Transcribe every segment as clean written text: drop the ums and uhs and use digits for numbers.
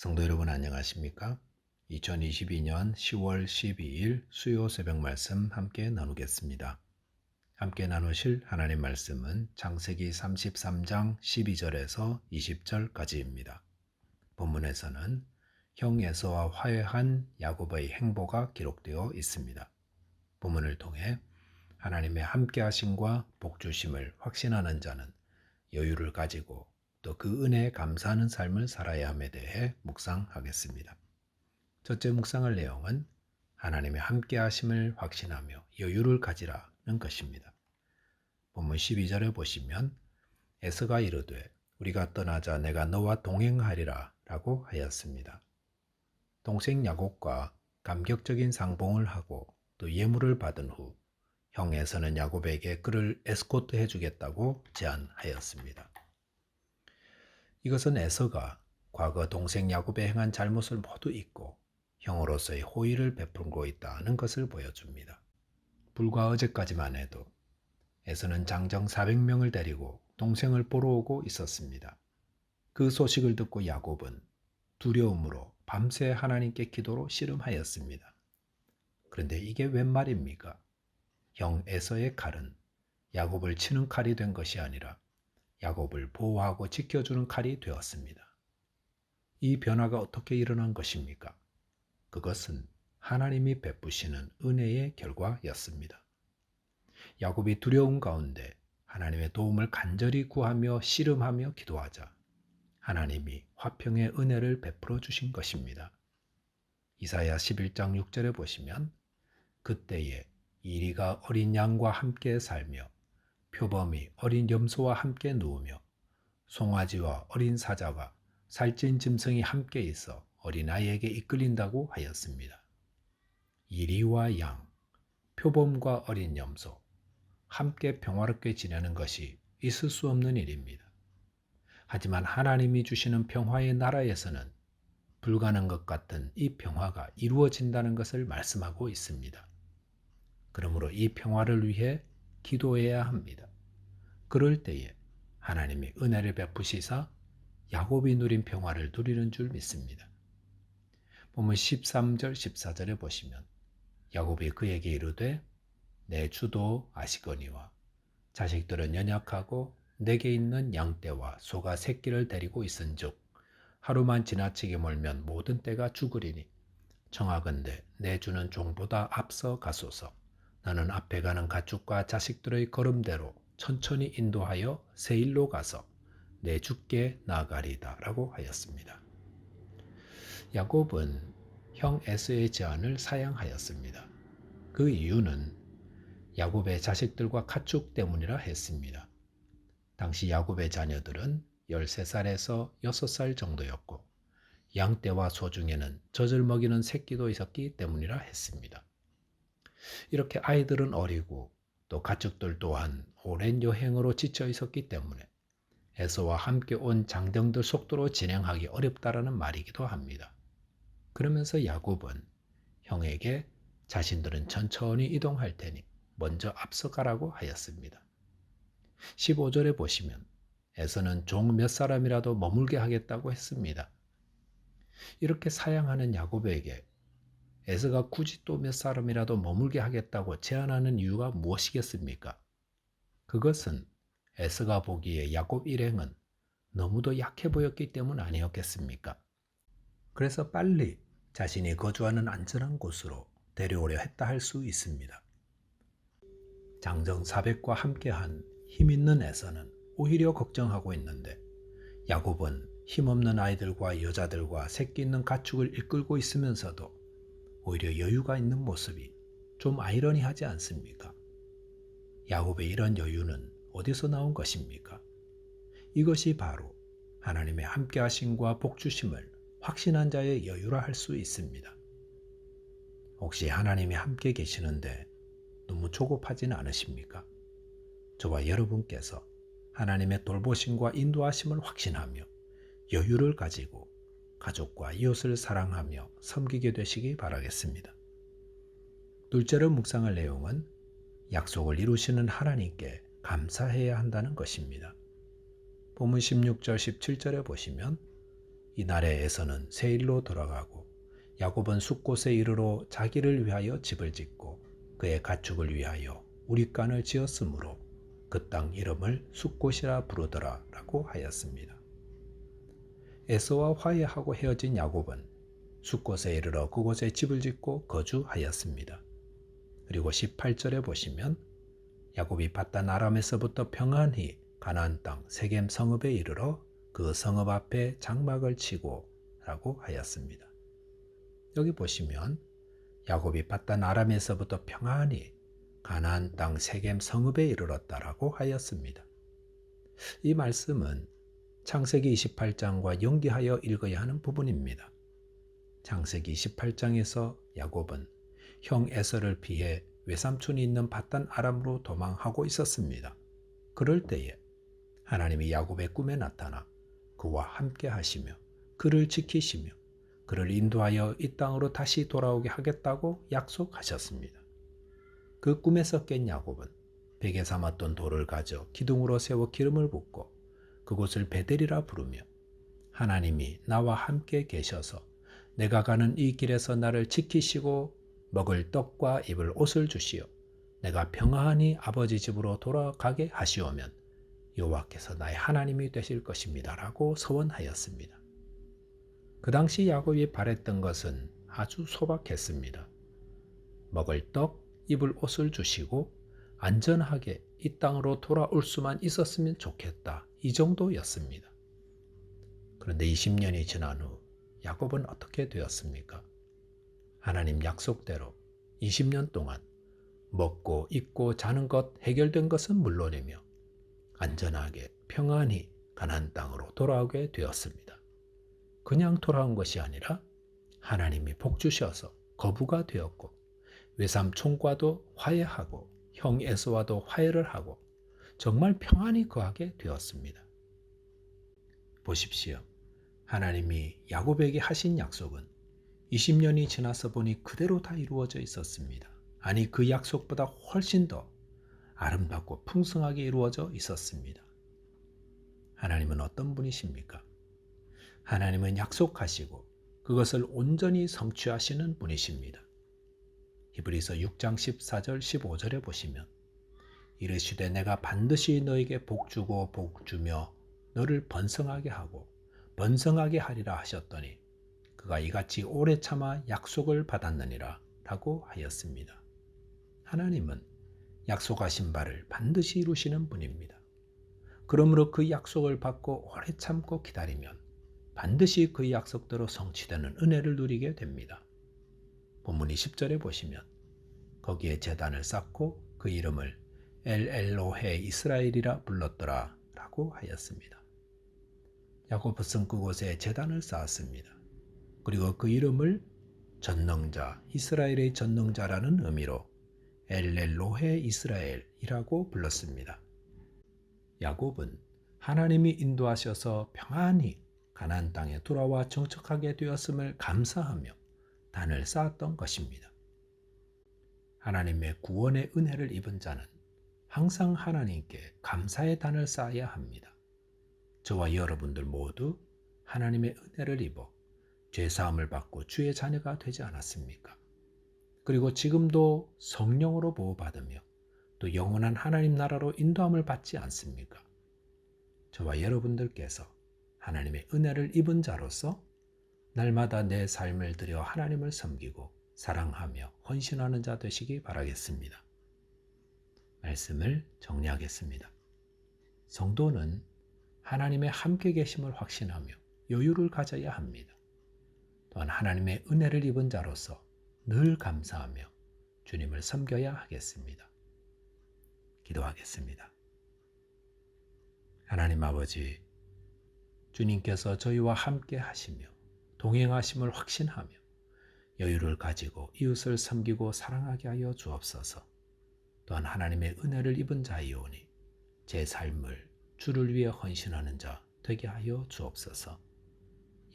성도 여러분 안녕하십니까? 2022년 10월 12일 수요 새벽 말씀 함께 나누겠습니다. 함께 나누실 하나님 말씀은 창세기 33장 12절에서 20절까지입니다. 본문에서는 형 에서와 화해한 야곱의 행보가 기록되어 있습니다. 본문을 통해 하나님의 함께하심과 복주심을 확신하는 자는 여유를 가지고 또 그 은혜에 감사하는 삶을 살아야 함에 대해 묵상하겠습니다. 첫째 묵상할 내용은 하나님의 함께하심을 확신하며 여유를 가지라는 것입니다. 본문 12절에 보시면 에서가 이르되 우리가 떠나자 내가 너와 동행하리라 라고 하였습니다. 동생 야곱과 감격적인 상봉을 하고 또 예물을 받은 후 형 에서는 야곱에게 그를 에스코트 해주겠다고 제안하였습니다. 이것은 에서가 과거 동생 야곱에 행한 잘못을 모두 잊고 형으로서의 호의를 베풀고 있다는 것을 보여줍니다. 불과 어제까지만 해도 에서는 장정 400명을 데리고 동생을 보러 오고 있었습니다. 그 소식을 듣고 야곱은 두려움으로 밤새 하나님께 기도로 씨름하였습니다. 그런데 이게 웬 말입니까? 형 에서의 칼은 야곱을 치는 칼이 된 것이 아니라 야곱을 보호하고 지켜주는 칼이 되었습니다. 이 변화가 어떻게 일어난 것입니까? 그것은 하나님이 베푸시는 은혜의 결과였습니다. 야곱이 두려움 가운데 하나님의 도움을 간절히 구하며 씨름하며 기도하자 하나님이 화평의 은혜를 베풀어 주신 것입니다. 이사야 11장 6절에 보시면 그때에 이리가 어린 양과 함께 살며 표범이 어린 염소와 함께 누우며 송아지와 어린 사자와 살찐 짐승이 함께 있어 어린아이에게 이끌린다고 하였습니다. 이리와 양, 표범과 어린 염소, 함께 평화롭게 지내는 것이 있을 수 없는 일입니다. 하지만 하나님이 주시는 평화의 나라에서는 불가능한 것 같은 이 평화가 이루어진다는 것을 말씀하고 있습니다. 그러므로 이 평화를 위해 기도해야 합니다. 그럴 때에 하나님이 은혜를 베푸시사 야곱이 누린 평화를 누리는 줄 믿습니다. 본문 13절 14절에 보시면 야곱이 그에게 이르되 내 주도 아시거니와 자식들은 연약하고 내게 있는 양떼와 소가 새끼를 데리고 있은즉 하루만 지나치게 몰면 모든 떼가 죽으리니 청하건대 내 주는 종보다 앞서 가소서. 나는 앞에 가는 가축과 자식들의 걸음대로 천천히 인도하여 세일로 가서 내 주께 나아가리다 라고 하였습니다. 야곱은 형 에서의 제안을 사양하였습니다. 그 이유는 야곱의 자식들과 가축 때문이라 했습니다. 당시 야곱의 자녀들은 13살에서 6살 정도였고 양떼와 소 중에는 젖을 먹이는 새끼도 있었기 때문이라 했습니다. 이렇게 아이들은 어리고 또 가축들 또한 오랜 여행으로 지쳐 있었기 때문에 에서와 함께 온 장정들 속도로 진행하기 어렵다라는 말이기도 합니다. 그러면서 야곱은 형에게 자신들은 천천히 이동할 테니 먼저 앞서가라고 하였습니다. 15절에 보시면 에서는 종 몇 사람이라도 머물게 하겠다고 했습니다. 이렇게 사양하는 야곱에게 에서가 굳이 또 몇 사람이라도 머물게 하겠다고 제안하는 이유가 무엇이겠습니까? 그것은 에서가 보기에 야곱 일행은 너무도 약해 보였기 때문 아니었겠습니까? 그래서 빨리 자신이 거주하는 안전한 곳으로 데려오려 했다 할 수 있습니다. 장정 400과 함께한 힘있는 에서는 오히려 걱정하고 있는데 야곱은 힘없는 아이들과 여자들과 새끼 있는 가축을 이끌고 있으면서도 오히려 여유가 있는 모습이 좀 아이러니하지 않습니까? 야곱의 이런 여유는 어디서 나온 것입니까? 이것이 바로 하나님의 함께하심과 복주심을 확신한 자의 여유라 할 수 있습니다. 혹시 하나님이 함께 계시는데 너무 조급하지는 않으십니까? 저와 여러분께서 하나님의 돌보심과 인도하심을 확신하며 여유를 가지고 가족과 이웃을 사랑하며 섬기게 되시기 바라겠습니다. 둘째로 묵상할 내용은 약속을 이루시는 하나님께 감사해야 한다는 것입니다. 본문 16절 17절에 보시면 이날에 에서는 세일로 돌아가고 야곱은 숫곳에 이르러 자기를 위하여 집을 짓고 그의 가축을 위하여 우릿간을 지었으므로 그 땅 이름을 숫곳이라 부르더라 라고 하였습니다. 에서와 화해하고 헤어진 야곱은 숫곳에 이르러 그곳에 집을 짓고 거주하였습니다. 그리고 18절에 보시면 야곱이 밧단 아람에서부터 평안히 가나안 땅 세겜 성읍에 이르러 그 성읍 앞에 장막을 치고 라고 하였습니다. 여기 보시면 야곱이 밧단 아람에서부터 평안히 가나안 땅 세겜 성읍에 이르렀다라고 하였습니다. 이 말씀은 창세기 28장과 연계하여 읽어야 하는 부분입니다. 창세기 28장에서 야곱은 형 에서를 피해 외삼촌이 있는 밧단 아람으로 도망하고 있었습니다. 그럴 때에 하나님이 야곱의 꿈에 나타나 그와 함께 하시며 그를 지키시며 그를 인도하여 이 땅으로 다시 돌아오게 하겠다고 약속하셨습니다. 그 꿈에서 깬 야곱은 베개 삼았던 돌을 가져 기둥으로 세워 기름을 붓고 그곳을 베델이라 부르며 하나님이 나와 함께 계셔서 내가 가는 이 길에서 나를 지키시고 먹을 떡과 입을 옷을 주시어 내가 평안히 아버지 집으로 돌아가게 하시오면 여호와께서 나의 하나님이 되실 것입니다 라고 서원하였습니다. 그 당시 야곱이 바랬던 것은 아주 소박했습니다. 먹을 떡, 입을 옷을 주시고 안전하게 이 땅으로 돌아올 수만 있었으면 좋겠다. 이 정도였습니다. 그런데 20년이 지난 후 야곱은 어떻게 되었습니까? 하나님 약속대로 20년 동안 먹고 입고 자는 것 해결된 것은 물론이며 안전하게 평안히 가나안 땅으로 돌아오게 되었습니다. 그냥 돌아온 것이 아니라 하나님이 복 주셔서 거부가 되었고 외삼촌과도 화해하고 형 에서와도 화해를 하고 정말 평안히 거하게 되었습니다. 보십시오. 하나님이 야곱에게 하신 약속은 20년이 지나서 보니 그대로 다 이루어져 있었습니다. 아니 그 약속보다 훨씬 더 아름답고 풍성하게 이루어져 있었습니다. 하나님은 어떤 분이십니까? 하나님은 약속하시고 그것을 온전히 성취하시는 분이십니다. 히브리서 6장 14절 15절에 보시면 이르시되 내가 반드시 너에게 복주고 복주며 너를 번성하게 하고 번성하게 하리라 하셨더니 그가 이같이 오래 참아 약속을 받았느니라 라고 하였습니다. 하나님은 약속하신 바를 반드시 이루시는 분입니다. 그러므로 그 약속을 받고 오래 참고 기다리면 반드시 그 약속대로 성취되는 은혜를 누리게 됩니다. 본문 20절에 보시면 거기에 제단을 쌓고 그 이름을 엘엘로헤 이스라엘이라 불렀더라 라고 하였습니다. 야곱은 그곳에 제단을 쌓았습니다. 그리고 그 이름을 전능자, 이스라엘의 전능자라는 의미로 엘엘로헤 이스라엘이라고 불렀습니다. 야곱은 하나님이 인도하셔서 평안히 가나안 땅에 돌아와 정착하게 되었음을 감사하며 단을 쌓았던 것입니다. 하나님의 구원의 은혜를 입은 자는 항상 하나님께 감사의 단을 쌓아야 합니다. 저와 여러분들 모두 하나님의 은혜를 입어 죄사함을 받고 주의 자녀가 되지 않았습니까? 그리고 지금도 성령으로 보호받으며 또 영원한 하나님 나라로 인도함을 받지 않습니까? 저와 여러분들께서 하나님의 은혜를 입은 자로서 날마다 내 삶을 들여 하나님을 섬기고 사랑하며 헌신하는 자 되시기 바라겠습니다. 말씀을 정리하겠습니다. 성도는 하나님의 함께 계심을 확신하며 여유를 가져야 합니다. 또한 하나님의 은혜를 입은 자로서 늘 감사하며 주님을 섬겨야 하겠습니다. 기도하겠습니다. 하나님 아버지, 주님께서 저희와 함께 하시며 동행하심을 확신하며 여유를 가지고 이웃을 섬기고 사랑하게 하여 주옵소서. 또한 하나님의 은혜를 입은 자이오니 제 삶을 주를 위해 헌신하는 자 되게 하여 주옵소서.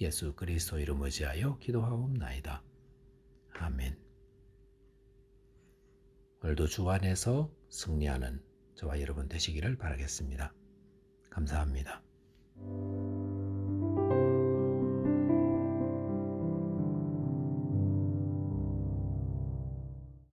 예수 그리스도 이름 의지하여 기도하옵나이다. 아멘. 오늘도 주 안에서 승리하는 저와 여러분 되시기를 바라겠습니다. 감사합니다.